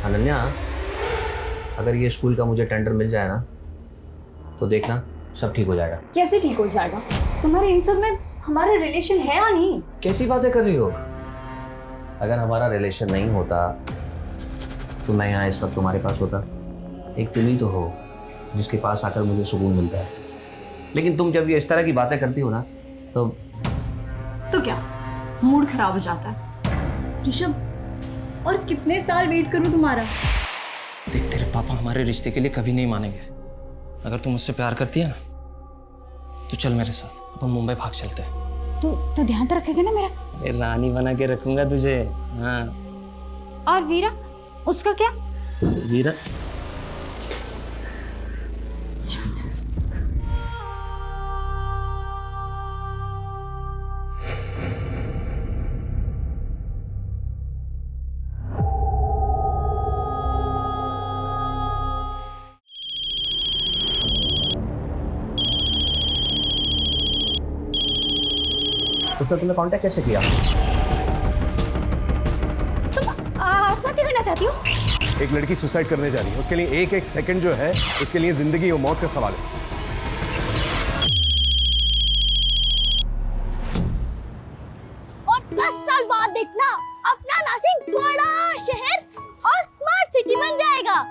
अनन्या, अगर ये स्कूल का मुझे टेंडर मिल जाए ना तो देखना सब ठीक हो जाएगा। कैसे ठीक हो जाएगा? तुम्हारे इन सब में हमारा रिलेशन है या नहीं? कैसी बातें कर रही हो? अगर हमारा रिलेशन नहीं होता तो मैं यहाँ इस वक्त तुम्हारे पास होता। एक तुम ही तो हो जिसके पास आकर मुझे सुकून मिलता है। लेकिन तुम जब ये इस तरह की बातें करती हो ना तो क्या मूड खराब हो जाता है? ऋषभ, और कितने साल वेट करूं तुम्हारा? देख, तेरे पापा हमारे रिश्ते के लिए कभी नहीं मानेंगे। अगर तू मुझसे प्यार करती है ना तो चल मेरे साथ, अपन मुंबई भाग चलते हैं। तू ध्यान तो रखेगा ना मेरा? अरे रानी बना के रखूंगा तुझे। हाँ। और वीरा, उसका क्या? वीरा, उसने तुम्हें कांटेक्ट कैसे किया? तुम आत्महत्या करना चाहती हो? एक लड़की सुसाइड करने जा रही है, उसके लिए एक एक सेकंड जो है उसके लिए जिंदगी और मौत का सवाल है। और 10 साल बाद देखना अपना नासिक बड़ा शहर और स्मार्ट सिटी बन जाएगा।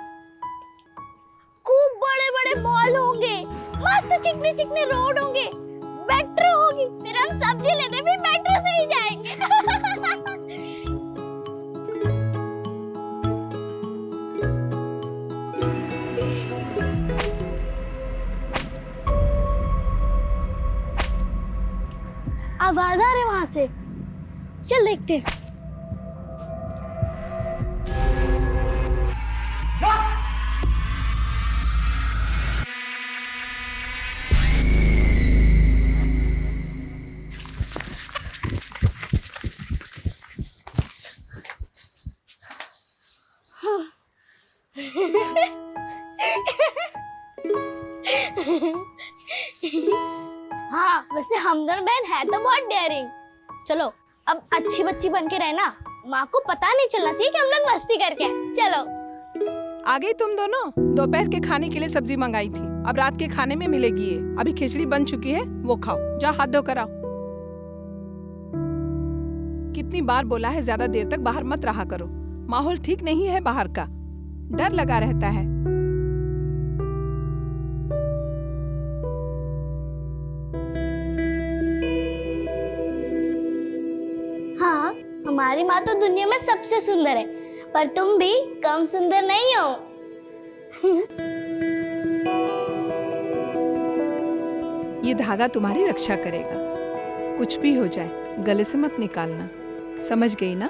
खूब बड़े बड़े मॉल होंगे, मस्त चिकने चिकने रोड होंगे, मेट्रो होगी, फिर हम सब्जी लेने भी मेट्रो से ही जाएंगे। आवाज आ रही है वहां से, चल देखते हैं। हाँ, वैसे हम दोनों बहन है तो बहुत डेयरिंग। चलो अब अच्छी बच्ची बन के रहना, माँ को पता नहीं चलना चाहिए कि हम लोग मस्ती करके हैं। चलो। आ गई तुम दोनों? दोपहर के खाने के लिए सब्जी मंगाई थी, अब रात के खाने में मिलेगी ये। अभी खिचड़ी बन चुकी है, वो खाओ। जाओ हाथ धो कर आओ। कितनी बार बोला है ज्यादा देर तक बाहर मत रहा करो, माहौल ठीक नहीं है बाहर का, डर लगा रहता है। हाँ, हमारी माँ तो दुनिया में सबसे सुंदर है, पर तुम भी कम सुंदर नहीं हो। ये धागा तुम्हारी रक्षा करेगा, कुछ भी हो जाए गले से मत निकालना, समझ गई ना?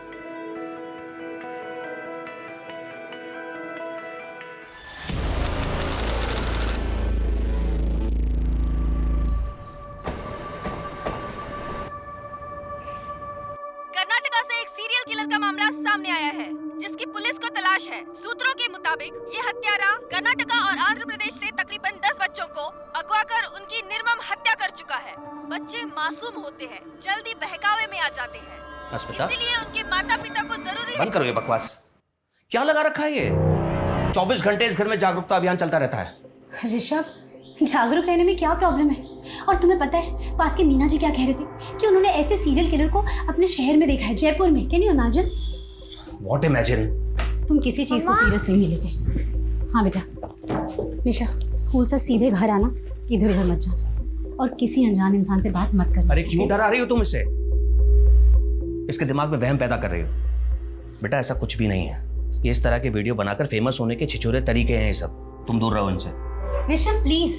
कर्नाटका से एक सीरियल किलर का मामला सामने आया है, जिसकी पुलिस को तलाश है। सूत्रों के मुताबिक ये हत्यारा कर्नाटका और आंध्र प्रदेश से तकरीबन 10 बच्चों को अगवा कर उनकी निर्मम हत्या कर चुका है। बच्चे मासूम होते हैं, जल्दी बहकावे में आ जाते हैं, इसीलिए उनके माता पिता को जरूरी। बंद करो ये बकवास। क्या लगा रखा है ये? 24 घंटे इस घर में जागरूकता अभियान चलता रहता है। ऋषभ, जागरूक रहने में क्या प्रॉब्लम है? और तुम्हें पता है पास के मीना जी क्या कह रहे थे कि उन्होंने ऐसे सीरियल किलर को अपने शहर में देखा है, जयपुर में। Can you imagine? What imagine? तुम किसी चीज को सीरियसली नहीं लेते। हाँ बेटा, निशा स्कूल से सीधे घर आना, इधर उधर मत जाना और किसी अनजान इंसान से बात मत करना। अरे क्यों डरा रही हो तुम इससे? इसके दिमाग में वहम पैदा कर रही हो। बेटा ऐसा कुछ भी नहीं है, ये इस तरह के वीडियो बनाकर फेमस होने के छिछोरे तरीके हैं ये सब। तुम दूर रहो इनसे। ऋषभ प्लीज,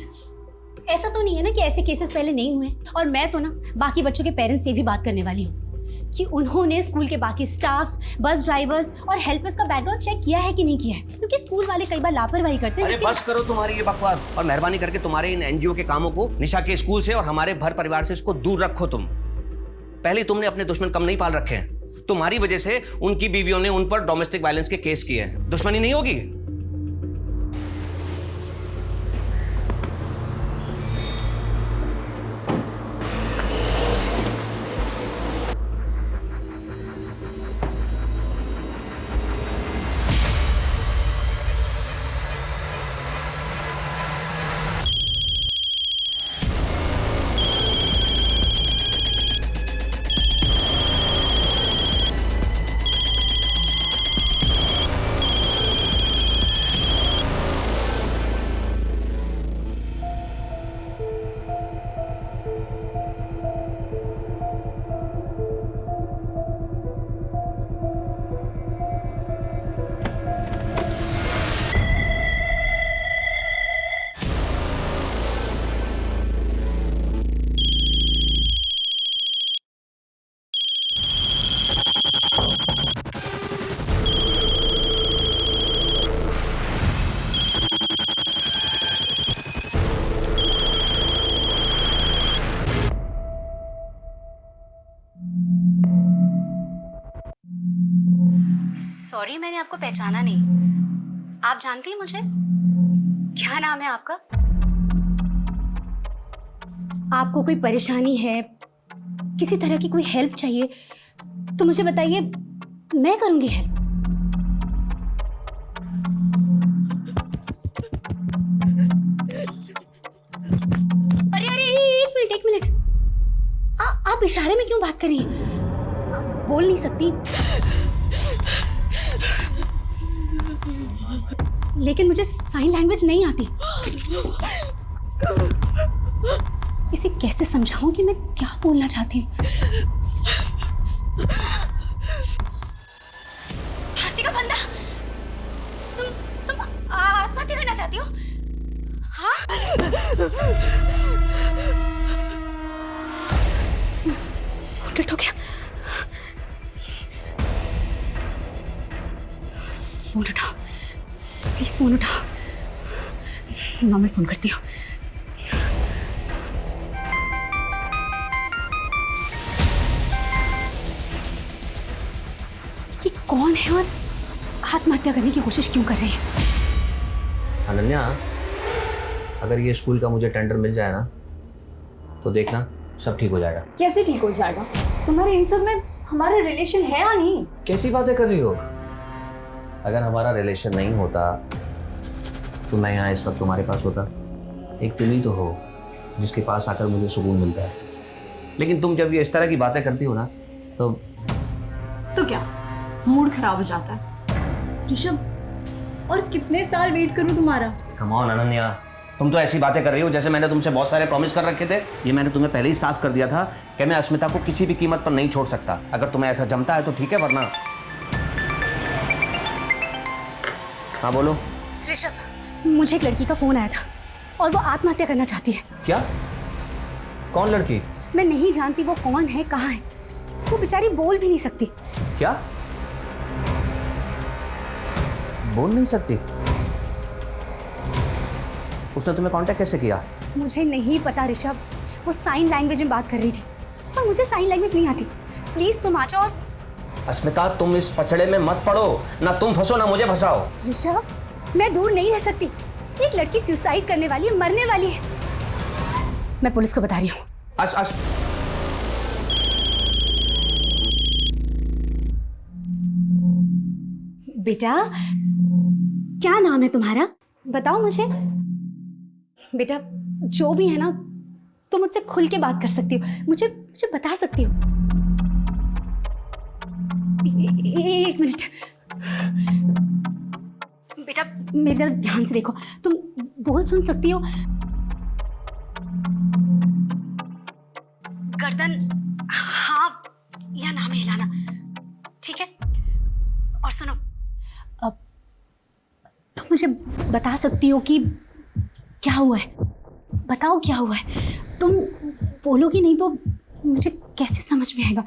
ऐसा तो नहीं है ना कि ऐसे केसेस पहले नहीं हुए? और मैं तो ना बाकी बच्चों के पेरेंट्स से भी बात करने वाली हूँ कि उन्होंने स्कूल के बाकी स्टाफ्स, बस ड्राइवर्स और हेल्पर्स का बैकग्राउंड चेक किया है कि नहीं किया है, क्योंकि स्कूल वाले कई बार लापरवाही करते हैं। अरे बस करो तुम्हारी ये बकवास और मेहरबानी करके तुम्हारे इन एनजीओ के कामों को निशा के स्कूल से और हमारे भर परिवार से इसको दूर रखो। तुम पहले तुमने अपने दुश्मन कम नहीं पाल रखे हैं, तुम्हारी वजह से उनकी बीवियों ने उन पर डोमेस्टिक वायलेंस के केस किए हैं। दुश्मनी नहीं होगी? आपको पहचाना नहीं। आप जानती हैं मुझे? क्या नाम है आपका? आपको कोई परेशानी है, किसी तरह की कोई हेल्प चाहिए तो मुझे बताइए, मैं करूंगी हेल्प। अरे अरे एक मिनट आप इशारे में क्यों बात कर रही हैं? आप बोल नहीं सकती, लेकिन मुझे साइन लैंग्वेज नहीं आती। इसे कैसे समझाऊं कि मैं क्या बोलना चाहती हूँ? फांसी का फंदा, तुम आत्महत्या करना चाहती हो? हाँ? फोन कट हो गया। फोन उठाओ प्लीज, फोन उठाओ। नॉर्मल फोन करती हूँ। ये कौन है और आत्महत्या करने की कोशिश क्यों कर रही है? अनन्या, अगर ये स्कूल का मुझे टेंडर मिल जाए ना तो देखना सब ठीक हो जाएगा। कैसे ठीक हो जाएगा? तुम्हारे इन सब में हमारा रिलेशन है या नहीं? कैसी बातें कर रही हो? अगर हमारा रिलेशन नहीं होता तो मैं यहाँ इस वक्त तुम्हारे पास होता। एक तुम ही तो हो जिसके पास आकर मुझे सुकून मिलता है। लेकिन तुम जब ये इस तरह की बातें करती हो ना तो क्या मूड खराब हो जाता है? ऋषभ, और कितने साल वेट करूं तुम्हारा? कम ऑन अनन्या, तुम तो ऐसी बातें कर रही हो जैसे मैंने तुमसे बहुत सारे प्रॉमिस कर रखे थे। ये मैंने तुम्हें पहले ही साफ कर दिया था कि मैं अस्मिता को किसी भी कीमत पर नहीं छोड़ सकता। अगर तुम्हें ऐसा जमता है तो ठीक है, वरना। हाँ बोलो। ऋषभ, मुझे एक लड़की का फोन आया था और वो आत्महत्या करना चाहती है। क्या? कौन लड़की? मैं नहीं जानती वो कौन है, कहाँ है। वो बेचारी बोल भी नहीं सकती। क्या? बोल नहीं सकती? उसने तुम्हें कांटेक्ट कैसे किया? मुझे नहीं पता ऋषभ, वो साइन लैंग्वेज में बात कर रही थी और मुझे साइन लैंग्वेज नहीं आती। प्लीज तुम आ जाओ। और अस्मिता, तुम इस पचड़े में मत पड़ो, ना तुम फंसो ना मुझे फंसाओ। ऋषभ, मैं दूर नहीं रह सकती। एक लड़की सुसाइड करने वाली है, मरने वाली है। मैं पुलिस को बता रही हूँ। बेटा, क्या नाम है तुम्हारा? बताओ मुझे। बेटा, जो भी है ना, तुम मुझसे खुल के बात कर सकती हो, मुझे बता सकती हो। एक मिनट बेटा, मेरी तरफ ध्यान से देखो। तुम बोल सुन सकती हो? गर्दन हाँ या ना में हिलाना, ठीक है? और सुनो, अब तुम मुझे बता सकती हो कि क्या हुआ है? बताओ क्या हुआ है। तुम बोलोगी नहीं तो मुझे कैसे समझ में आएगा?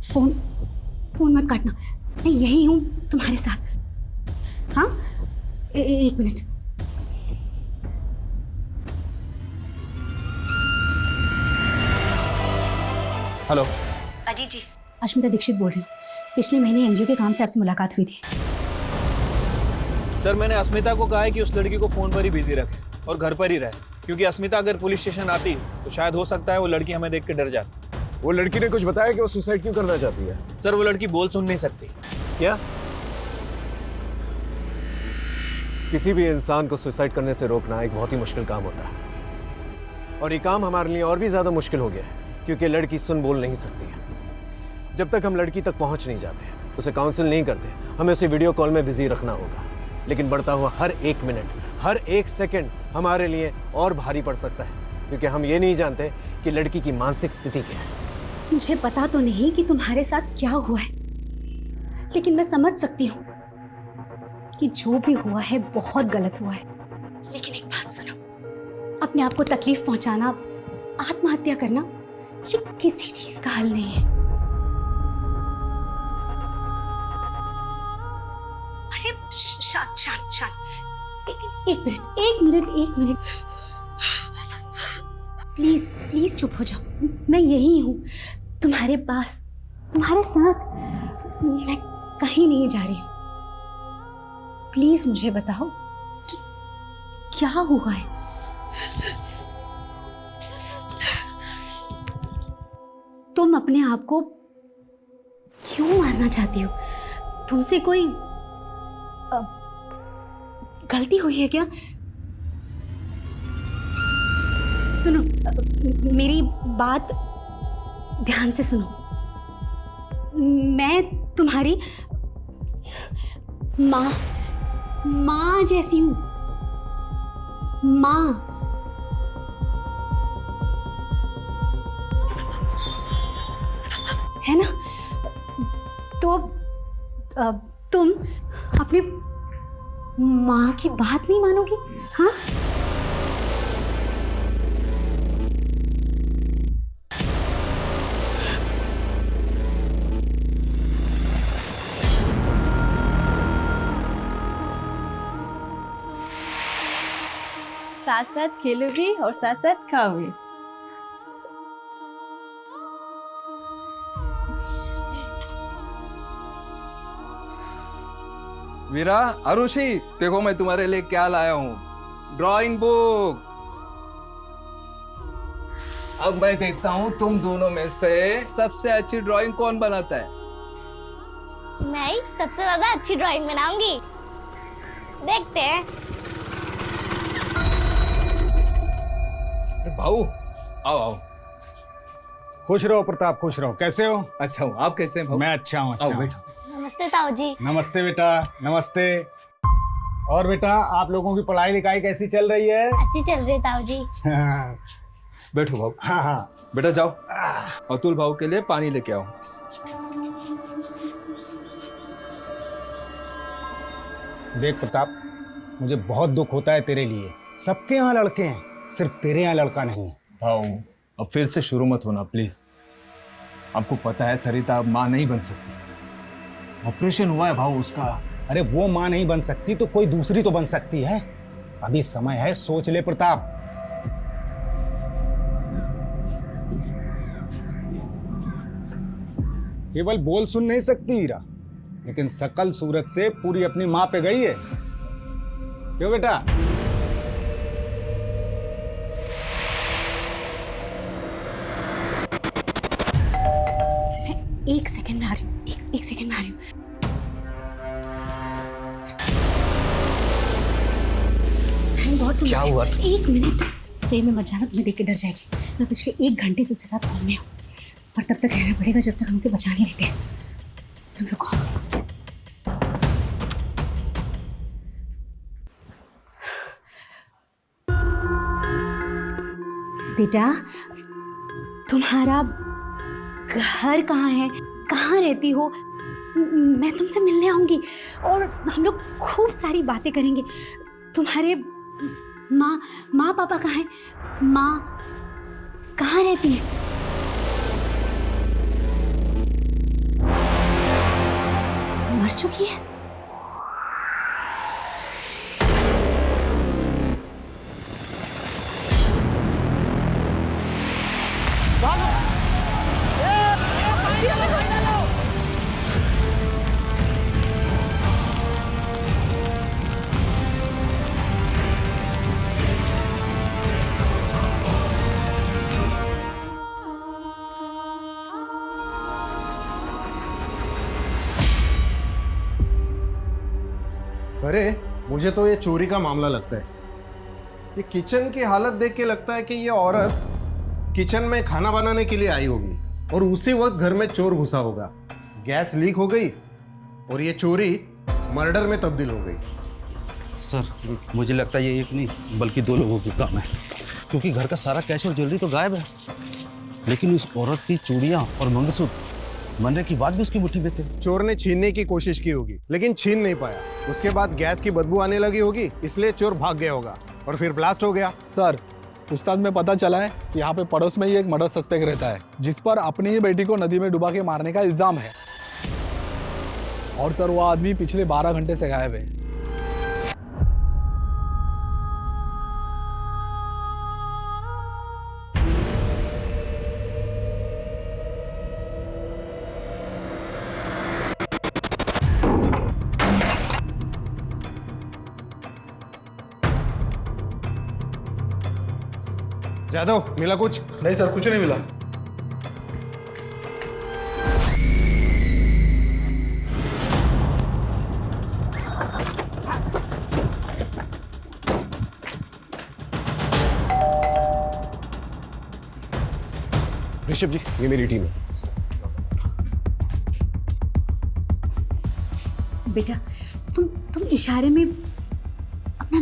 फोन मत काटना, मैं यही हूं तुम्हारे साथ। हाँ, एक मिनट। हेलो। अजीत जी, अश्मिता दीक्षित बोल रही हूँ। पिछले महीने एनजीओ के काम से आपसे मुलाकात हुई थी। सर, मैंने अस्मिता को कहा है कि उस लड़की को फोन पर ही बिजी रखे और घर पर ही रहे, क्योंकि अस्मिता अगर पुलिस स्टेशन आती तो शायद हो सकता है वो लड़की हमें देख के डर जाती। वो लड़की ने कुछ बताया कि वो सुसाइड क्यों करना चाहती है? सर, वो लड़की बोल सुन नहीं सकती। क्या? किसी भी इंसान को सुसाइड करने से रोकना एक बहुत ही मुश्किल काम होता है, और ये काम हमारे लिए और भी ज्यादा मुश्किल हो गया है क्योंकि लड़की सुन बोल नहीं सकती है। जब तक हम लड़की तक पहुंच नहीं जाते, उसे काउंसिल नहीं करते, हमें उसे वीडियो कॉल में बिजी रखना होगा। लेकिन बढ़ता हुआ हर एक मिनट, हर एक सेकंड हमारे लिए और भारी पड़ सकता है, क्योंकि हम ये नहीं जानते कि लड़की की मानसिक स्थिति क्या है। मुझे पता तो नहीं कि तुम्हारे साथ क्या हुआ है, लेकिन मैं समझ सकती हूँ कि जो भी हुआ है बहुत गलत हुआ है। लेकिन एक बात सुनो, अपने आप को तकलीफ पहुंचाना, आत्महत्या करना, ये किसी चीज का हल नहीं है। अरे शांत शांत शांत, एक मिनट प्लीज प्लीज चुप हो जाओ। मैं यही हूँ तुम्हारे पास, तुम्हारे साथ। मैं कहीं नहीं जा रही हूँ। प्लीज मुझे बताओ कि क्या हुआ है। तुम अपने आप को क्यों मारना चाहती हो? तुमसे कोई गलती हुई है क्या? सुनो, मेरी बात ध्यान से सुनो। मैं तुम्हारी माँ जैसी हूं। माँ। है ना? तो तुम अपनी माँ की बात नहीं मानोगी? हाँ? साथ साथ खेलोगी और साथ साथ खाओगी। वीरा, अरुषि, देखो मैं तुम्हारे लिए क्या लाया हूँ, ड्राइंग बुक। अब मैं देखता हूँ तुम दोनों में से सबसे अच्छी ड्राइंग कौन बनाता है। मैं ही सबसे ज्यादा अच्छी ड्राइंग बनाऊंगी। देखते हैं। भाऊ, आओ आओ। खुश रहो प्रताप, खुश रहो। कैसे हो? अच्छा हूँ, आप कैसे हैं भाऊ? मैं अच्छा हूँ, आओ अच्छा हूँ। बैठो। नमस्ते ताऊ जी। नमस्ते बेटा, नमस्ते। और बेटा, आप लोगों की पढ़ाई लिखाई कैसी चल रही है? अच्छी चल रही है ताऊ जी। हाँ बैठो भाऊ। हाँ। बेटा जाओ, अतुल भाऊ के लिए पानी लेके आओ। देख प्रताप, मुझे बहुत दुख होता है तेरे लिए। सबके यहाँ लड़के हैं, सिर्फ तेरे यहाँ लड़का नहीं। भाऊ, अब फिर से शुरू मत होना प्लीज। आपको पता है सरिता अब माँ नहीं बन सकती। ऑपरेशन हुआ है भाऊ उसका। अरे वो माँ नहीं बन सकती तो कोई दूसरी तो बन सकती है। अभी समय है, सोच ले प्रताप। केवल बोल सुन नहीं सकती हीरा, लेकिन सकल सूरत से पूरी अपनी माँ पे गई है। क्यों बेटा? एक सेकंड में आ रही हूँ, एक सेकंड में आ रही हूँ। Thank God. क्या हुआ? एक मिनट, ट्रेन में मत जाना, तुम्हें देख के डर जाएगी। मैं पिछले 1 घंटे से उसके साथ कॉल में हूँ, पर तब तक रहना पड़ेगा जब तक हम उसे बचा नहीं लेते। तुम रुको। बेटा, तुम्हारा घर कहाँ है? कहाँ रहती हो? मैं तुमसे मिलने आऊंगी और हम लोग खूब सारी बातें करेंगे। तुम्हारे माँ पापा कहाँ हैं? माँ कहाँ रहती है? मर चुकी है? अरे मुझे तो ये चोरी का मामला लगता है। ये किचन की हालत देख के लगता है कि ये औरत किचन में खाना बनाने के लिए आई होगी और उसी वक्त घर में चोर घुसा होगा। गैस लीक हो गई और ये चोरी मर्डर में तब्दील हो गई। सर, मुझे लगता है ये एक नहीं बल्कि 2 लोगों की काम है, क्योंकि घर का सारा कैश और ज्वेलरी तो गायब है, लेकिन उस औरत की चूड़ियां और मंगलसूत्र मरने की बात भी उसकी मुट्ठी में थे। चोर ने छीनने की कोशिश की होगी लेकिन छीन नहीं पाया। उसके बाद गैस की बदबू आने लगी होगी, इसलिए चोर भाग गया होगा और फिर ब्लास्ट हो गया। सर, पूछताछ में पता चला है कि यहाँ पे पड़ोस में ही एक मर्डर सस्पेक्ट रहता है, जिस पर अपनी ही बेटी को नदी में डुबा के मारने का इल्जाम है। और सर, वो आदमी पिछले 12 घंटे से गायब है। जादव, मिला कुछ? नहीं सर, कुछ नहीं मिला। ऋषभ जी, ये मेरी टीम है। बेटा, तुम इशारे में अपना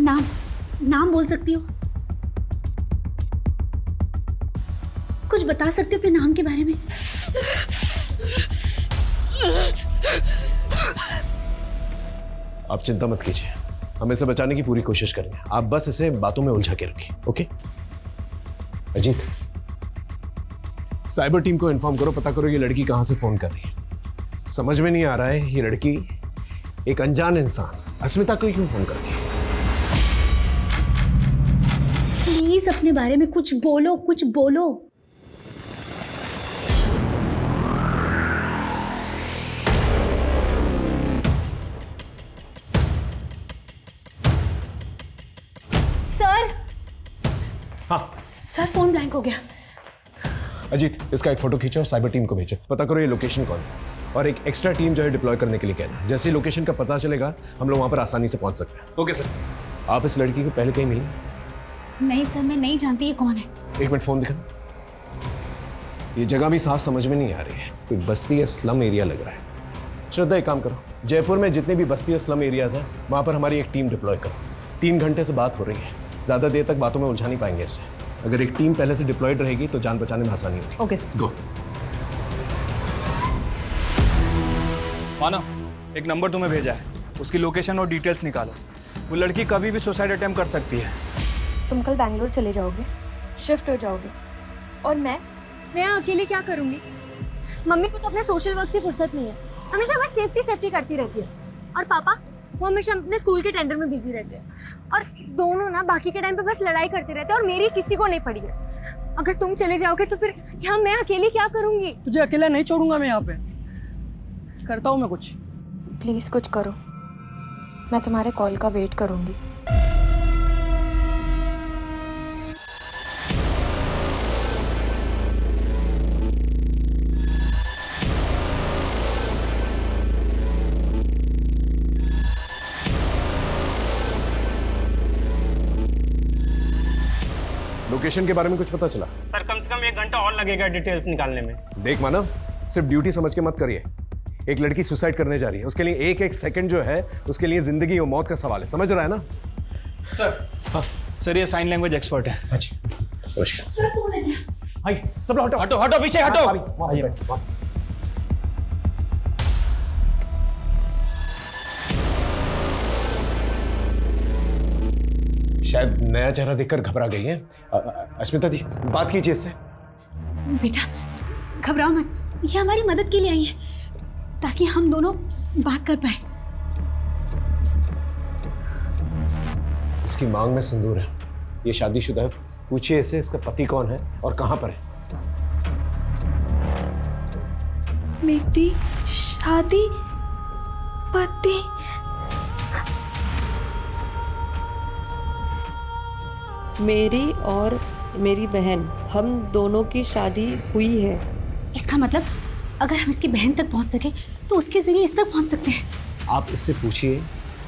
नाम बोल सकती हो? कुछ बता सकते हो अपने नाम के बारे में? आप चिंता मत कीजिए, हम इसे बचाने की पूरी कोशिश करेंगे। आप बस इसे बातों में उलझा के रखिए, ओके? अजीत, साइबर टीम को इन्फॉर्म करो, पता करो ये लड़की कहां से फोन कर रही है। समझ में नहीं आ रहा है ये लड़की एक अनजान इंसान अस्मिता को क्यों फोन कर रही है। प्लीज अपने बारे में कुछ बोलो। सर, फोन ब्लैंक हो गया। अजीत, इसका एक फोटो खींचो और साइबर टीम को भेजो, पता करो ये लोकेशन कौन सा, और एक एक्स्ट्रा टीम जो है डिप्लॉय करने के लिए कहना। जैसे ही लोकेशन का पता चलेगा हम लोग वहां पर आसानी से पहुंच सकते हैं। Okay sir. आप इस लड़की को पहले कहीं मिली? नहीं सर, मैं नहीं जानती ये कौन है। एक मिनट फोन दिखा। ये जगह भी साफ समझ में नहीं आ रही है, कोई बस्ती या स्लम एरिया लग रहा है। श्रद्धा, एक काम करो, जयपुर में जितने भी बस्ती और स्लम एरियाज हैं वहां पर हमारी एक टीम डिप्लॉय करो। 3 घंटे से बात हो रही है, ज्यादा देर तक बातों में उलझा नहीं पाएंगे इससे। अगर एक टीम पहले से डिप्लॉयड रहेगी तो जान बचाने में आसानी होगी। Okay sir. गो। मानो, एक नंबर तुम्हें भेजा है, उसकी लोकेशन और डिटेल्स निकालो। वो लड़की कभी भी सुसाइड अटेम्प्ट कर सकती है। तुम कल बैंगलोर चले जाओगे, शिफ्ट हो जाओगे, और मैं अकेले क्या करूँगी? मम्मी को तो अपने सोशल वर्क से फुर्सत नहीं है, हमेशा बस सेफ्टी करती रहती है। और पापा, वो हमेशा अपने स्कूल के टेंडर में बिजी रहते हैं, और दोनों ना बाकी के टाइम पे बस लड़ाई करते रहते हैं, और मेरी किसी को नहीं पड़ी है। अगर तुम चले जाओगे तो फिर यहाँ मैं अकेली क्या करूँगी? तुझे अकेला नहीं छोड़ूंगा मैं, यहाँ पे करता हूँ मैं कुछ। प्लीज कुछ करो, मैं तुम्हारे कॉल का वेट करूँगी। लोकेशन के बारे में कुछ पता चला? सर, कम से कम 1 घंटा और लगेगा डिटेल्स निकालने में। देख मानव, सिर्फ ड्यूटी समझ के मत करिए। एक लड़की सुसाइड करने जा रही है, उसके लिए एक सेकंड जो है उसके लिए जिंदगी और मौत का सवाल है, समझ रहा है ना? सर, हाँ सर, ये साइन लैंग्वेज एक्सपर्ट है। अच्छा, सर, फोन है। हाय, सब लोग हटो हटो पीछे हटो। आइए। शायद नया चेहरा देखकर घबरा गई है। अस्मिता जी, बात कीजिए इससे। बेटा, घबराओ मत, ये हमारी मदद के लिए आई है, ताकि हम दोनों बात कर पाए। इसकी मांग में सिंदूर है, ये शादीशुदा है। पूछिए इसे इसका पति कौन है और कहां पर है। मेरी शादी पति? मेरी और मेरी बहन, हम दोनों की शादी हुई है। इसका मतलब अगर हम इसकी बहन तक पहुंच सके तो उसके जरिए इस तक पहुंच सकते हैं। आप इससे पूछिए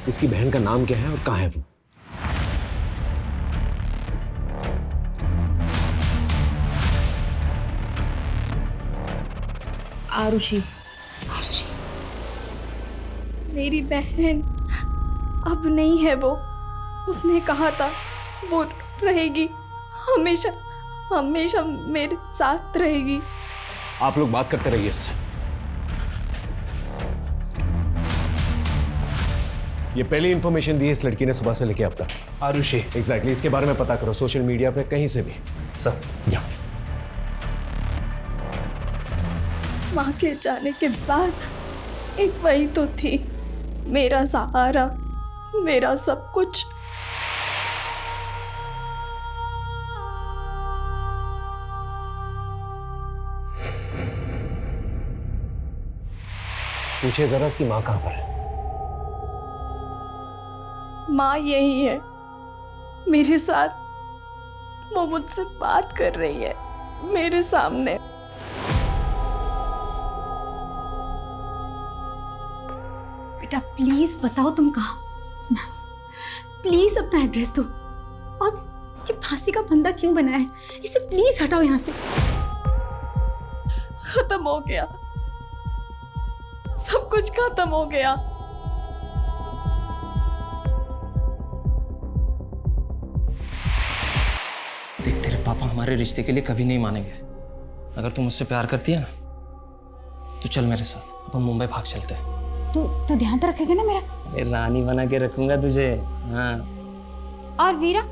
इसकी बहन का नाम क्या है और कहां है वो। आरुषि। मेरी बहन अब नहीं है वो। उसने कहा था वो रहेगी, हमेशा हमेशा मेरे साथ रहेगी। आप लोग बात करते रहिए इससे। ये पहली इंफॉर्मेशन दी है इस लड़की ने सुबह से लेके अब तक। आरुषि। एग्जैक्टली, इसके बारे में पता करो सोशल मीडिया पे कहीं से भी। सर, या माँ के जाने के बाद एक वही तो थी, मेरा सहारा, मेरा सब कुछ। पूछिए जरा इसकी माँ कहाँ पर है। माँ यही है, मेरे साथ वो मुझसे बात कर रही है मेरे सामने। बेटा प्लीज बताओ तुम कहाँ, प्लीज अपना एड्रेस दो। और ये फांसी का बंदा क्यों बना है, इसे प्लीज हटाओ यहाँ से। खत्म हो गया, सब कुछ खत्म हो गया। देख तेरे पापा हमारे रिश्ते के लिए कभी नहीं मानेंगे। अगर तू मुझसे प्यार करती है ना तो चल मेरे साथ, अपन मुंबई भाग चलते हैं। तो ध्यान तो रखेगा ना मेरा? अरे रानी बना के रखूंगा तुझे। हाँ। और वीरा,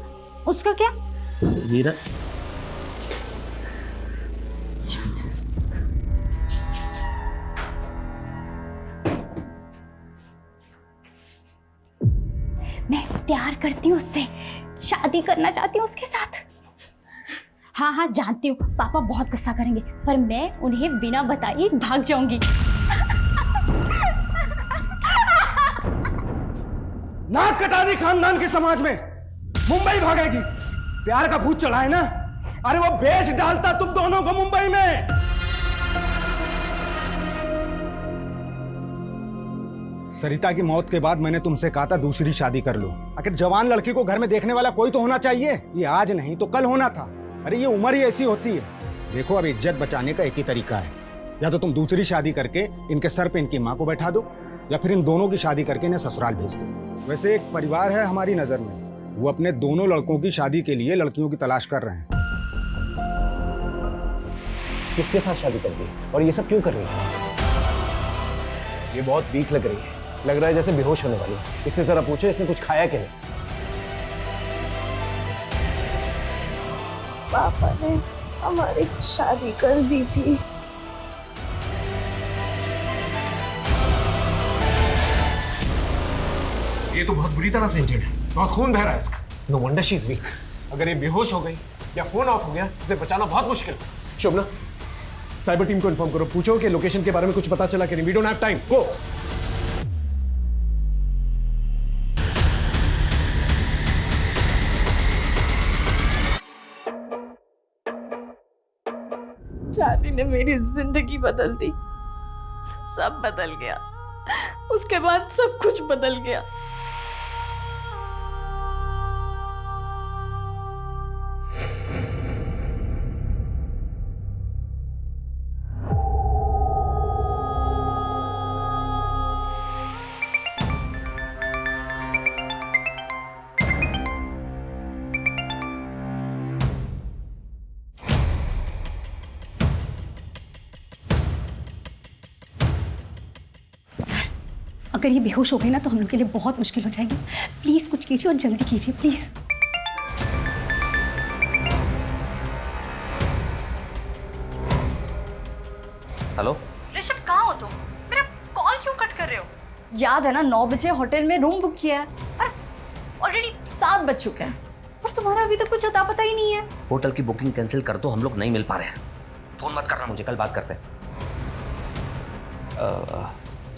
उसका क्या? वीरा मैं प्यार करती हूँ उससे, शादी करना चाहती हूँ उसके साथ। हाँ हाँ जानती हूँ पापा बहुत गुस्सा करेंगे, पर मैं उन्हें बिना बताए भाग जाऊंगी। नाक कटा दी खानदान के समाज में, मुंबई भागेगी। प्यार का भूत चढ़ा है ना, अरे वो बेच डालता तुम दोनों को मुंबई में। सरिता की मौत के बाद मैंने तुमसे कहा था दूसरी शादी कर लो। आखिर जवान लड़की को घर में देखने वाला कोई तो होना चाहिए, ये आज नहीं तो कल होना था। अरे ये उम्र ही ऐसी होती है। देखो अब इज्जत बचाने का एक ही तरीका है, या तो तुम दूसरी शादी करके इनके सर पे इनकी माँ को बैठा दो, या फिर इन दोनों की शादी करके इन्हें ससुराल भेज दो। वैसे एक परिवार है हमारी नजर में, वो अपने दोनों लड़कों की शादी के लिए लड़कियों की तलाश कर रहे हैं। किसके साथ शादी कर दी और ये सब क्यों कर रही है? ये बहुत वीक लग रही है, लग रहा है जैसे बेहोश होने वाली है। इससे जरा पूछो इसने कुछ खाया कि नहीं। पापा ने हमारी शादी कर दी थी। ये तो बहुत बुरी तरह से इंजर्ड है, बहुत खून बह रहा है इसका। No wonder she is weak. अगर ये बेहोश हो गई या फोन ऑफ हो गया, इसे बचाना बहुत मुश्किल है। शोभना, साइबर टीम को इन्फॉर्म करो, पूछो कि लोकेशन के बारे में कुछ पता चला कि नहीं। वी डोंट हैव टाइम, गो। शादी ने मेरी जिंदगी बदल दी, सब बदल गया। उसके बाद सब कुछ बदल गया। अगर ये बेहोश हो गई ना तो हम लोग के लिए बहुत मुश्किल हो जाएगी। प्लीज कुछ कीजिए और जल्दी कीजिए प्लीज। हेलो ऋषभ, कहाँ हो तुम? मेरा कॉल क्यों कट कर रहे हो? याद है ना 9 बजे होटल में रूम बुक किया है और ऑलरेडी 7 बज चुके हैं और तुम्हारा अभी तक कुछ अता पता ही नहीं है। होटल की बुकिंग कैंसिल कर दो, हम लोग नहीं मिल पा रहे हैं। फोन मत करना मुझे, कल बात करते हैं।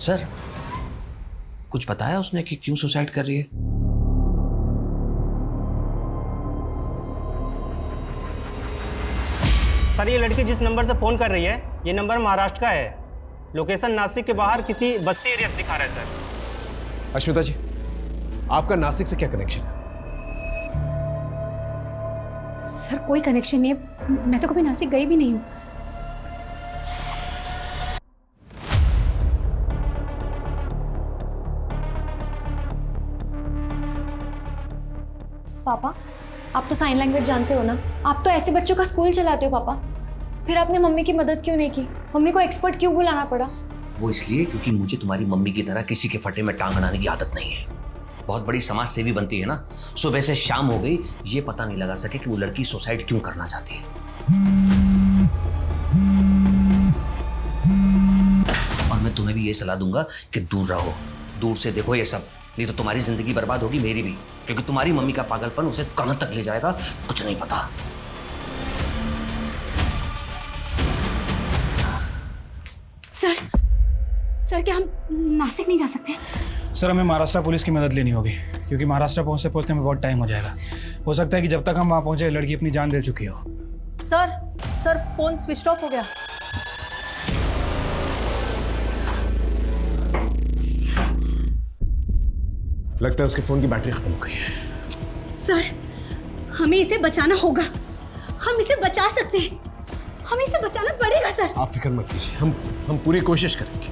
सर कुछ बताया उसने कि क्यों सुसाइड कर रही है? सर ये लड़की जिस नंबर से फ़ोन कर रही है, ये नंबर महाराष्ट्र का है। लोकेशन नासिक के बाहर किसी बस्ती एरिया से दिखा रहा है सर। अश्विता जी, आपका नासिक से क्या कनेक्शन है? सर कोई कनेक्शन नहीं है, मैं तो कभी नासिक गई भी नहीं हूँ। पापा, आप तो साइन लैंग्वेज जानते हो ना, आप तो ऐसे बच्चों का स्कूल चलाते हो पापा। फिर आपने मम्मी की मदद क्यों नहीं की? मम्मी को एक्सपर्ट क्यों बुलाना पड़ा? वो इसलिए क्योंकि मुझे तुम्हारी मम्मी की तरह किसी के फटे में टांग अड़ाने की आदत नहीं है। बहुत बड़ी समाज सेवी बनती है ना, सुबह से शाम हो गई, ये पता नहीं लगा सके कि वो लड़की सुसाइड क्यों करना चाहती है। और मैं तुम्हें भी ये सलाह दूंगा कि दूर रहो, दूर से देखो ये सब, नहीं तो तुम्हारी जिंदगी बर्बाद होगी, मेरी भी। क्योंकि तुम्हारी मम्मी का पागलपन उसे कहां तक ले जाएगा कुछ नहीं पता। सर क्या हम नासिक नहीं जा सकते? सर हमें महाराष्ट्र पुलिस की मदद लेनी होगी, क्योंकि महाराष्ट्र पहुंचते पहुंचते हमें बहुत टाइम हो जाएगा। हो सकता है कि जब तक हम वहाँ पहुँचे लड़की अपनी जान दे चुकी हो। सर फोन स्विच ऑफ हो गया। लगता है उसके फोन की बैटरी खत्म हो गई है। सर, हमें इसे बचाना होगा। हम इसे बचा सकते हैं। हमें इसे बचाना पड़ेगा सर। आप फिक्र मत कीजिए, हम पूरी कोशिश करेंगे।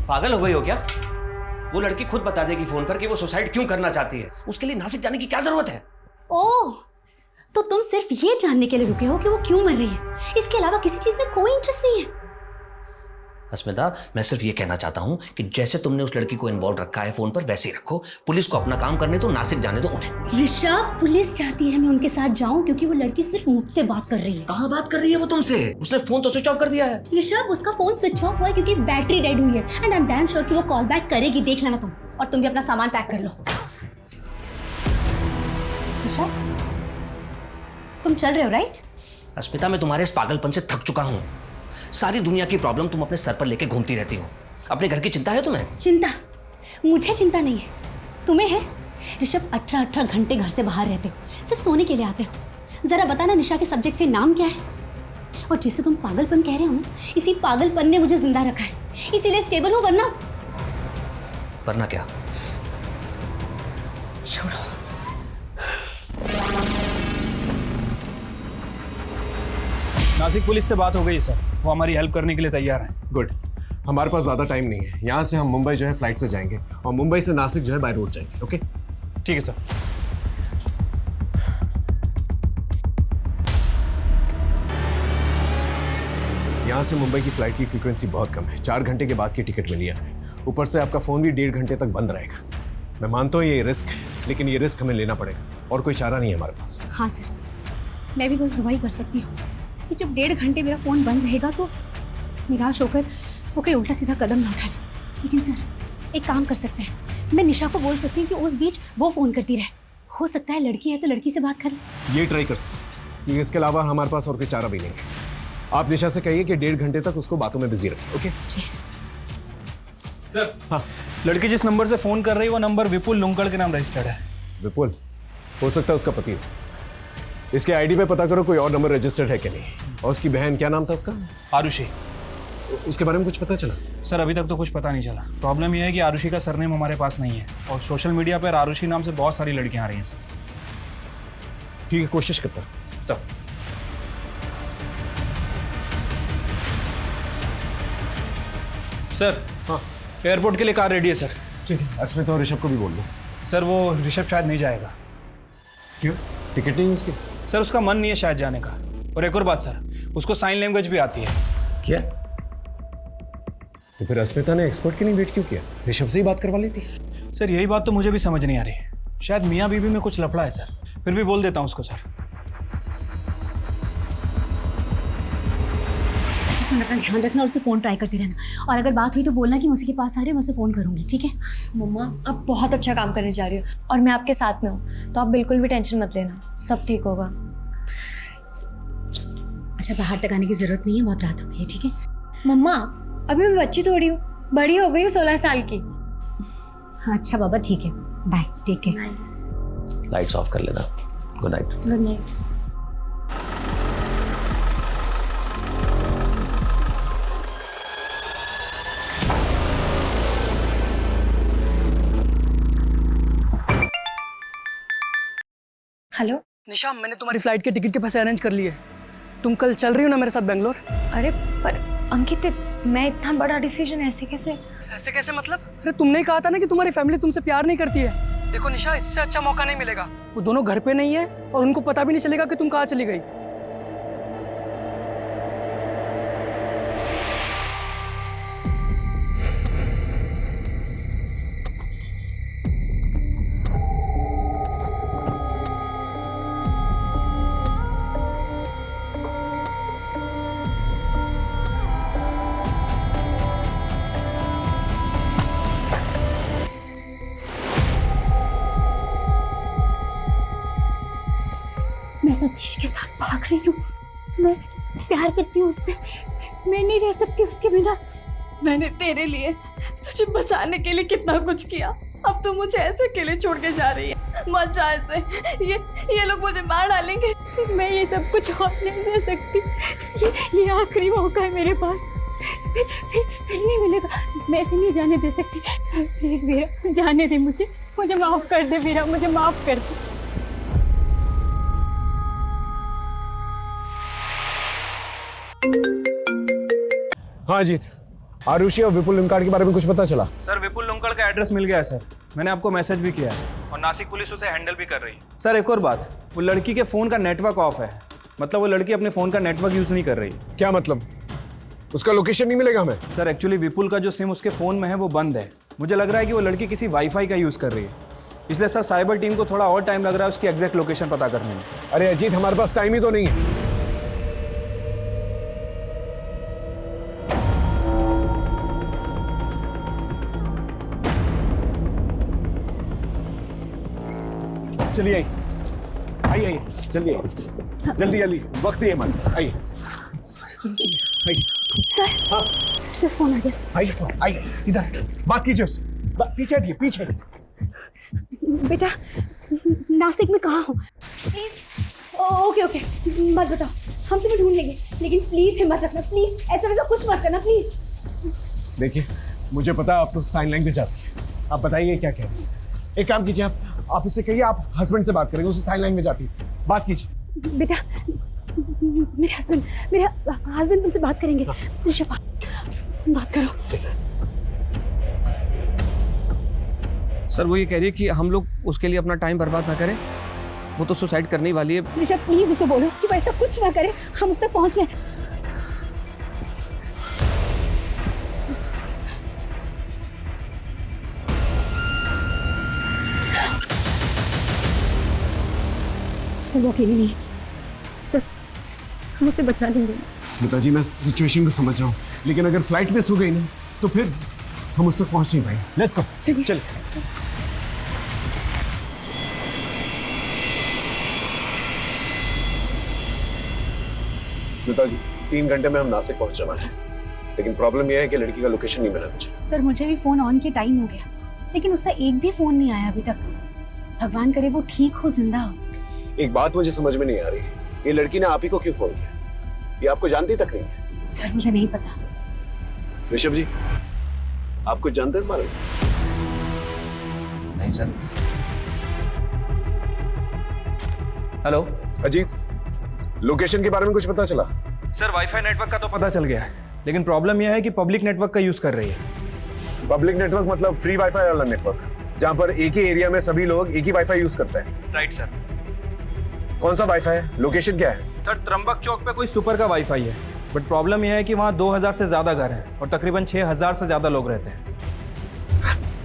पागल हो गई हो क्या? वो लड़की खुद बता देगी फोन पर कि वो सुसाइड क्यों करना चाहती है। उसके लिए नासिक जाने की क्या जरूरत है? ओह, तो तुम सिर्फ ये जानने के लिए रुके हो कि वो क्यों मर रही है। इसके अलावा किसी चीज में कोई इंटरेस्ट नहीं है। अस्मिता, मैं सिर्फ ये कहना चाहता हूँ कि जैसे तुमने उस लड़की को इन्वॉल्व रखा है फोन पर, वैसे ही रखो। पुलिस को अपना काम करने दो, नासिक जाने दो उन्हें। ऋषभ, पुलिस चाहती है मैं उनके साथ जाऊं क्योंकि वो लड़की सिर्फ मुझसे बात कर रही है। कहाँ बात कर रही है वो तुमसे? उसने फोन तो स्विच ऑफ कर दिया है। ऋषभ, उसका फोन स्विच ऑफ हुआ है क्योंकि बैटरी डेड हुई है। And I am damn sure कि वो कॉल बैक करेगी। देख लेना तुम। और तुम भी अपना सामान पैक कर लो। ऋषभ, तुम चल रहे हो राइट? अस्मिता, मैं तुम्हारे इस पागलपन से थक चुका हूँ। सारी दुनिया की प्रॉब्लम तुम अपने सर पर लेके घूमती रहती हो। अपने घर की चिंता है तुम्हें? चिंता? मुझे चिंता नहीं है, तुम्हें है। ऋषभ, 18 घंटे घर से बाहर रहते हो, सिर्फ सोने के लिए आते हो। जरा बताना निशा के सब्जेक्ट से नाम क्या है? और जिससे तुम पागलपन कह रहे हो ना, इसी पागलपन ने मुझे जिंदा रखा है। इसीलिए स्टेबल हूं, वरना क्या? छोड़ो। नासिक पुलिस से बात हो गई सर, वो हमारी हेल्प करने के लिए तैयार हैं। गुड। हमारे पास ज़्यादा टाइम नहीं है। यहाँ से हम मुंबई जो है फ्लाइट से जाएंगे और मुंबई से नासिक जो है बाय रोड जाएंगे। ओके, ठीक है सर। यहाँ से मुंबई की फ्लाइट की फ्रीक्वेंसी बहुत कम है। 4 घंटे के बाद की टिकट मिली है। ऊपर से आपका फ़ोन भी 1.5 घंटे तक बंद रहेगा। मैं मानता हूँ ये रिस्क है, लेकिन ये रिस्क हमें लेना पड़ेगा और कोई चारा नहीं है हमारे पास। हाँ सर, मैं भी बस दुआ ही कर सकती हूँ कि जब 1.5 घंटे मेरा फ़ोन बंद रहेगा तो निराश होकर वो कोई उल्टा सीधा कदम ना उठा ले। लेकिन सर, एक काम कर सकते हैं। मैं निशा को बोल सकती हूँ कि उस बीच वो फ़ोन करती रहे। हो सकता है लड़की है तो लड़की से बात कर ले। ये ट्राई कर सकते हैं, क्योंकि इसके अलावा हमारे पास और कोई चारा भी नहीं है। आप निशा से कहिए कि 1.5 घंटे तक उसको बातों में बिजी रखें। ओके जी। हाँ, लड़की जिस नंबर से फोन कर रही है वो नंबर विपुल लुंकड़ के नाम रजिस्टर्ड है। विपुल? हो सकता है उसका पति हो। इसके आईडी पे पता करो कोई और नंबर रजिस्टर्ड है कि नहीं। और उसकी बहन, क्या नाम था उसका? आरुषि। उसके बारे में कुछ पता चला? सर, अभी तक तो कुछ पता नहीं चला। प्रॉब्लम यह है कि आरुषि का सरनेम हमारे पास नहीं है और सोशल मीडिया पर आरुषि नाम से बहुत सारी लड़कियां आ रही हैं सर। ठीक है, कोशिश करता सर। सर, हाँ, एयरपोर्ट के लिए कार रेडी है सर। ठीक है, अस्मिता और ऋषभ को भी बोल दो। सर, वो ऋषभ शायद नहीं जाएगा। क्यों? टिकट नहीं है उसकी? सर, उसका मन नहीं है शायद जाने का। और एक और बात सर, उसको साइन लैंग्वेज भी आती है। क्या? तो फिर अस्मिता ने एक्सपर्ट के लिए वेट क्यों किया? ऋषभ से ही बात करवा लेती। सर, यही बात तो मुझे भी समझ नहीं आ रही। शायद मियाँ बीवी में कुछ लफड़ा है सर। फिर भी बोल देता हूँ उसको सर। सुन, अपना ध्यान रखना और उसे फ़ोन ट्राई करती रहना। और अगर बात हुई तो बोलना कि मैं उसके पास आ रही हूँ, मैं उसे फ़ोन करूँगी। ठीक है? मम्मा, आप बहुत अच्छा काम करने जा रही हो और मैं आपके साथ में हूँ, तो आप बिल्कुल भी टेंशन मत लेना। सब ठीक होगा। अच्छा, बाहर तक आने की ज़रूरत नहीं है, बहुत रात हो गई है। ठीक है? मम्मा, अभी मैं बच्ची थोड़ी हूँ, बड़ी हो गई हूँ 16 साल की। अच्छा बाबा, ठीक है, bye, take care. Lights off कर लेना। Good night. Good night. Hello Nisha, मैंने तुम्हारी फ्लाइट के टिकट के पैसे अरेंज कर लिए। तुम कल चल रही हो ना मेरे साथ बेंगलोर? अरे पर अंकित, मैं इतना बड़ा डिसीजन ऐसे कैसे? ऐसे कैसे मतलब? अरे तुमने ही कहा था ना कि तुम्हारी फैमिली तुमसे प्यार नहीं करती है। देखो निशा, इससे अच्छा मौका नहीं मिलेगा। वो दोनों घर पे नहीं है और उनको पता भी नहीं चलेगा कि तुम कहाँ चली गई। मैं सतीश के साथ भाग रही हूँ। मैं प्यार करती हूँ उससे। मैं नहीं रह सकती उसके बिना। मैंने तेरे लिए, तुझे बचाने के लिए कितना कुछ किया। अब तू मुझे ऐसे अकेले छोड़ के जा रही है, मत जा ऐसे। ये लोग मुझे मार डालेंगे। मैं ये सब कुछ और नहीं सह सकती। ये आखिरी मौका है मेरे पास, फिर नहीं मिलेगा। मैं ऐसे नहीं जाने दे सकती। प्लीज वीरा, जाने दे मुझे माफ कर दे वीरा, मुझे माफ कर दे। हाँ जीत, आरुषि और विपुल लुंकाड़ के बारे में कुछ पता चला? सर विपुल लुंकड़ का एड्रेस मिल गया है सर, मैंने आपको मैसेज भी किया है और नासिक पुलिस उसे हैंडल भी कर रही है। सर एक और बात, वो लड़की के फ़ोन का नेटवर्क ऑफ है, मतलब वो लड़की अपने फ़ोन का नेटवर्क यूज़ नहीं कर रही। क्या मतलब? उसका लोकेशन नहीं मिलेगा हमें? सर एक्चुअली विपुल का जो सिम उसके फ़ोन में है वो बंद है। मुझे लग रहा है कि वो लड़की किसी वाईफाई का यूज़ कर रही है, इसलिए सर साइबर टीम को थोड़ा और टाइम लग रहा है उसकी एग्जैक्ट लोकेशन पता करने में। अरे अजीत, हमारे पास टाइम ही तो नहीं है। चलिए आइए, जल्दी आइए, जल्दी वक्त ही है हमारे पास, आइए जल्दी आइए। सर, हाँ सर फोन आ गया। आइए इधर बात कीजिए उससे। पीछे हटिए, पीछे। बेटा नासिक में कहाँ हो? प्लीज। ओके मत बताओ, हम तुम्हें ढूंढ लेंगे, लेकिन प्लीज हिम्मत रखना, प्लीज ऐसा वैसा कुछ मत करना प्लीज। देखिए मुझे पता है आप तो साइन लैंग्वेज आती है, आप बताइए क्या कह रहे हैं। एक काम कीजिए, आप इससे कहिए आप हस्बैंड से बात करेंगे, उसे साइन लैंग्वेज आती है, बात कीजिए। बेटा मेरे हस्बैंड तुमसे बात करेंगे। ऋषभ बात करो। सर वो ये कह रही है कि हम लोग उसके लिए अपना टाइम बर्बाद ना करें, वो तो सुसाइड करने ही वाली है। ऋषभ प्लीज उसे बोलो कि वैसा कुछ ना करे, हम उस तक पहुंच रहे हैं। सर वो अकेली नहीं है सर, हम उसे बचा लेंगे। स्मिता जी मैं सिचुएशन को समझ रहा हूँ, लेकिन अगर फ्लाइट मिस हो गई ना तो फिर हम उस तक पहुंच नहीं पाएंगे। लेट्स गो, चलिए। स्मिता जी 3 घंटे में हम नासिक पहुंचने वाले हैं, लेकिन प्रॉब्लम यह है कि लड़की का लोकेशन नहीं मिला मुझे। सर मुझे भी फोन ऑन के टाइम हो गया, लेकिन उसका एक भी फोन नहीं आया अभी तक। भगवान करे वो ठीक हो, जिंदा हो। एक बात मुझे समझ में नहीं आ रही, ये लड़की ने आप ही को क्यों फोन किया? ये आपको जानती तक नहीं है। सर मुझे नहीं पता। ऋषभ जी आप कुछ जानते हैं इस बारे में? नहीं सर। हेलो अजीत, लोकेशन के बारे में कुछ पता चला? सर वाईफाई नेटवर्क का तो पता चल गया है, लेकिन प्रॉब्लम यह है कि पब्लिक नेटवर्क का यूज़ कर रही है। पब्लिक नेटवर्क मतलब फ्री वाईफाई वाला नेटवर्क, जहाँ पर एक ही एरिया में सभी लोग एक ही वाईफाई यूज करते हैं। Right sir. कौन सा वाईफाई है? लोकेशन क्या है? सर त्र्यंबक चौक पे कोई सुपर का वाईफाई है, बट प्रॉब्लम यह है कि वहाँ 2000 से ज़्यादा घर हैं और तकरीबन 6000 से ज़्यादा लोग रहते हैं।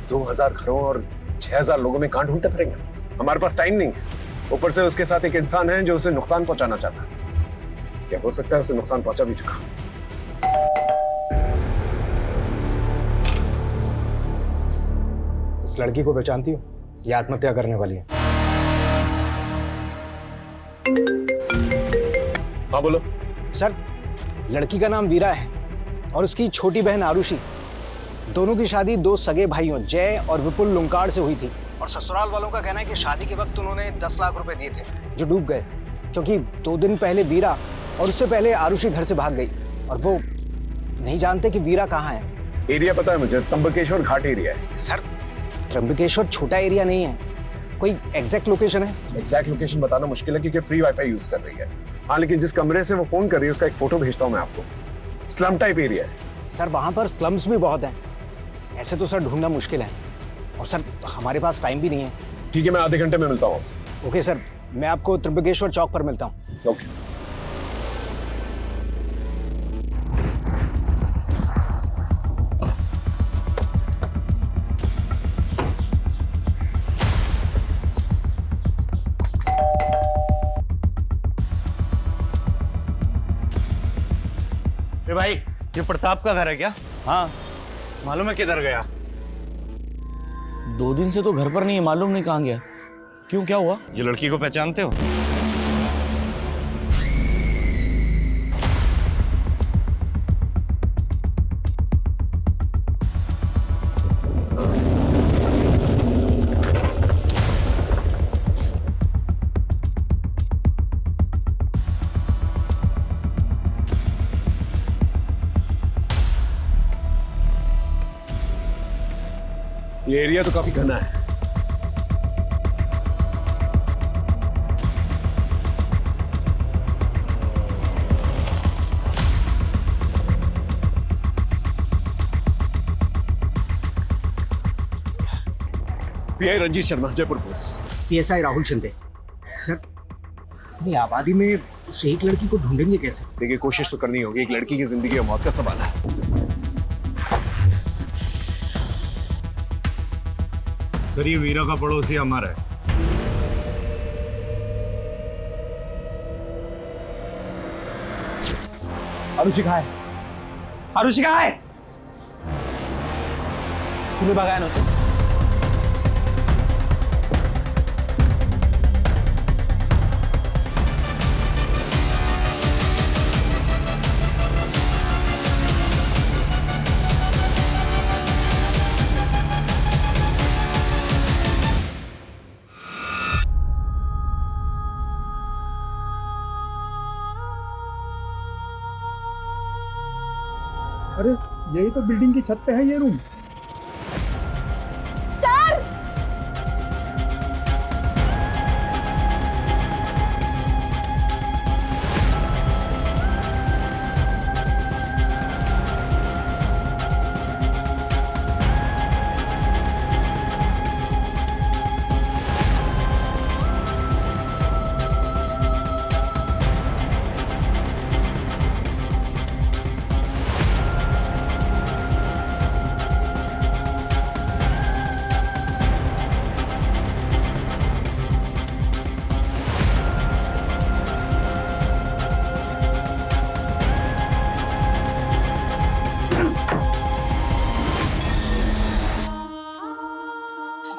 2000 घरों और 6000 लोगों में कहाँ ढूंढते फिरेंगे? हमारे पास टाइम नहीं है, ऊपर से उसके साथ एक इंसान है जो उसे नुकसान पहुंचाना चाहता है। क्या हो सकता है उसे नुकसान पहुंचा भी चुका। इस लड़की को पहचानती हो? ये आत्महत्या करने वाली है। हाँ बोलो। सर लड़की का नाम वीरा है और उसकी छोटी बहन आरुषि। दोनों की शादी 2 सगे भाइयों जय और विपुल लुंकाड़ से हुई थी, और ससुराल वालों का कहना है कि शादी के वक्त उन्होंने 10 लाख रुपए दिए थे जो डूब गए, क्योंकि 2 दिन पहले वीरा और उससे पहले आरुषि घर से भाग गई और वो नहीं जानते कि वीरा कहाँ है। एरिया पता है मुझे, त्र्यंबकेश्वर घाट एरिया है। सर त्र्यंबकेश्वर छोटा एरिया नहीं है, कोई एग्जैक्ट लोकेशन है? एग्जैक्ट लोकेशन बताना मुश्किल है क्योंकि फ्री वाईफाई यूज कर रही है। हाँ लेकिन जिस कमरे से वो फोन कर रही है उसका एक फोटो भेजता हूँ मैं आपको। स्लम टाइप एरिया है। सर वहाँ पर स्लम्स भी बहुत हैं, ऐसे तो सर ढूंढना मुश्किल है, और सर हमारे पास टाइम भी नहीं है। ठीक है मैं आधे घंटे में मिलता हूँ आपसे। ओके सर, मैं आपको त्र्यंबकेश्वर चौक पर मिलता हूँ। ओके। भाई ये प्रताप का घर है क्या? हाँ। मालूम है किधर गया? 2 दिन से तो घर पर नहीं है, मालूम नहीं कहाँ गया। क्यों, क्या हुआ? ये लड़की को पहचानते हो? ये एरिया तो काफी घना है। PI Ranjit Sharma, Jaipur police. PSI Rahul Shinde. Sir, अपनी आबादी में उस एक लड़की को ढूंढेंगे कैसे? देखिए, कोशिश तो करनी होगी। एक लड़की की जिंदगी और मौत का सवाल है। सर, ये वीरा का पड़ोसी अमर है। आरुषिका है, आरुषिका है। तुम्ही बघाय नव्हतं? अरे यही तो बिल्डिंग की छत पे है ये रूम। सर,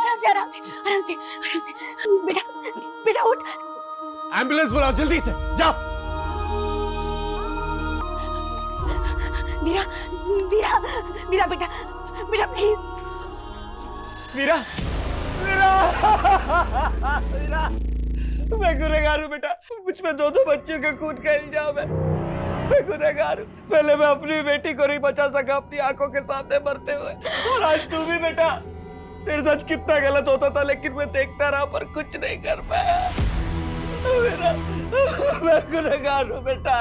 आराम से आराम से आराम से। बेटा बेटा उठ। एम्बुलेंस बुलाओ जल्दी से, जाओ। वीरा वीरा वीरा बेटा बेटा प्लीज। वीरा, वीरा, वीरा, मैं गुनहगार हूँ बेटा। मुझ में दो बच्चों का खून का इल्जाम है। मैं गुनहगार हूँ। पहले मैं अपनी बेटी को नहीं बचा सका अपनी आंखों के सामने मरते हुए, और आज तू भी बेटा। तेरे साथ कितना गलत होता था, लेकिन मैं देखता रहा पर कुछ नहीं कर पाया। मेरा मैं गुनहगार हूँ बेटा।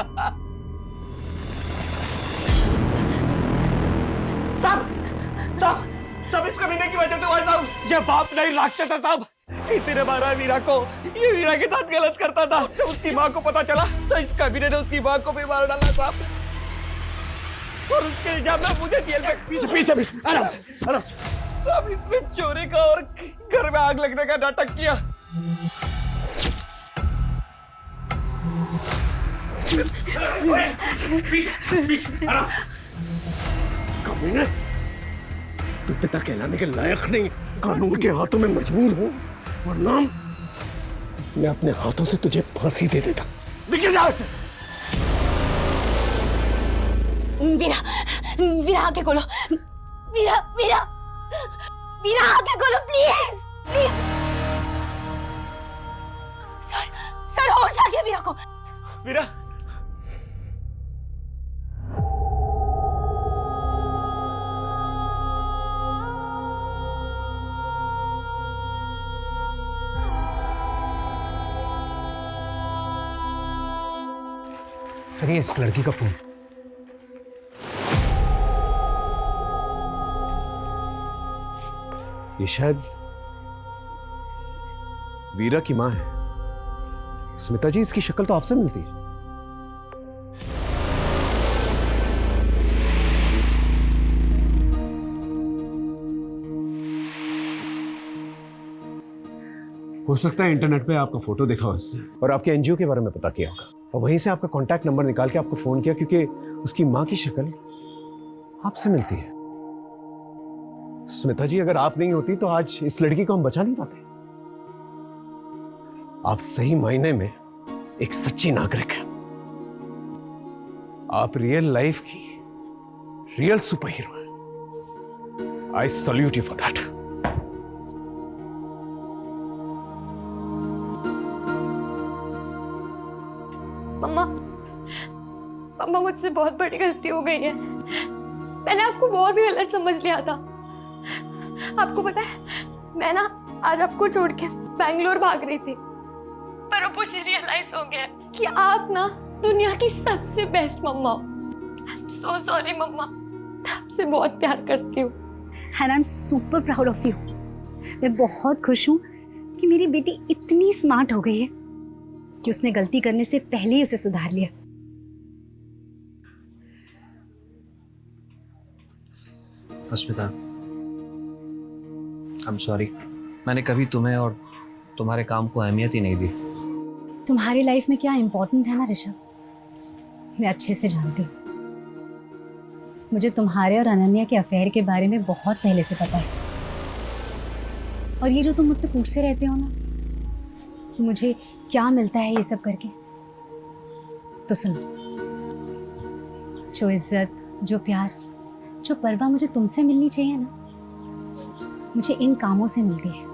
सब इस कमीने की वजह से हुआ साहब। ये बाप नहीं, राक्षस है साहब। इसी ने मारा वीरा को। ये वीरा के साथ गलत करता था। जब उसकी माँ को पता चला तो इस कमीने ने उसकी माँ को भी मार डाला साहब, और उसके इल्जाम में मुझे जेल में। पीछे पीछे भी, आराम से, आराम से। साहब, इसने चोरी का और घर में आग लगने का नाटक किया। कमीने, तू पिता कहलाने के लायक नहीं। कानून के हाथों में मजबूर हूँ, वरना मैं अपने हाथों से तुझे फांसी दे देता। निकल जाओ से। वीरा वीरा आके खोलो। वीरा वीरा वीरा आके खोलो प्लीज प्लीज। सर होश आ गया वीरा को। वीरा, सर, ये इस लड़की का फोन। ये शायद वीरा की मां है। स्मिता जी, इसकी शक्ल तो आपसे मिलती है। हो सकता है इंटरनेट पे आपका फोटो देखा हो इसने, और आपके एनजीओ के बारे में पता किया होगा, और वहीं से आपका कांटेक्ट नंबर निकाल के आपको फोन किया, क्योंकि उसकी मां की शक्ल आपसे मिलती है। स्मिता जी, अगर आप नहीं होती तो आज इस लड़की को हम बचा नहीं पाते। आप सही मायने में एक सच्ची नागरिक हैं। आप रियल लाइफ की रियल सुपर हीरो हैं। I salute you for that. मम्मा मुझसे बहुत बड़ी गलती हो गई है। मैंने आपको बहुत गलत समझ लिया था। आपको पता है, मैं ना आज आपको छोड़ के बैंगलोर भाग रही थी, पर अब मुझे रियलाइज हो गया कि आप ना दुनिया की सबसे बेस्ट मम्मा हो। सो सॉरी मम्मा, आपसे बहुत प्यार करती हूँ। And I am super proud of you. मैं बहुत खुश हूँ कि मेरी बेटी इतनी स्मार्ट हो गई है कि उसने गलती करने से पहले ही उसे सुधार लिया। अस्मिता, आई एम सॉरी। मैंने कभी तुम्हें और तुम्हारे काम को अहमियत ही नहीं दी। तुम्हारी लाइफ में क्या इम्पोर्टेंट है ना ऋषभ, मैं अच्छे से जानती हूँ। मुझे तुम्हारे और अनन्या के अफेयर के बारे में बहुत पहले से पता है। और ये जो तुम मुझसे पूछते रहते हो ना कि मुझे क्या मिलता है ये सब करके, तो सुनो, जो इज्जत, जो प्यार, जो परवाह मुझे तुमसे मिलनी चाहिए ना, मुझे इन कामों से मिलती है।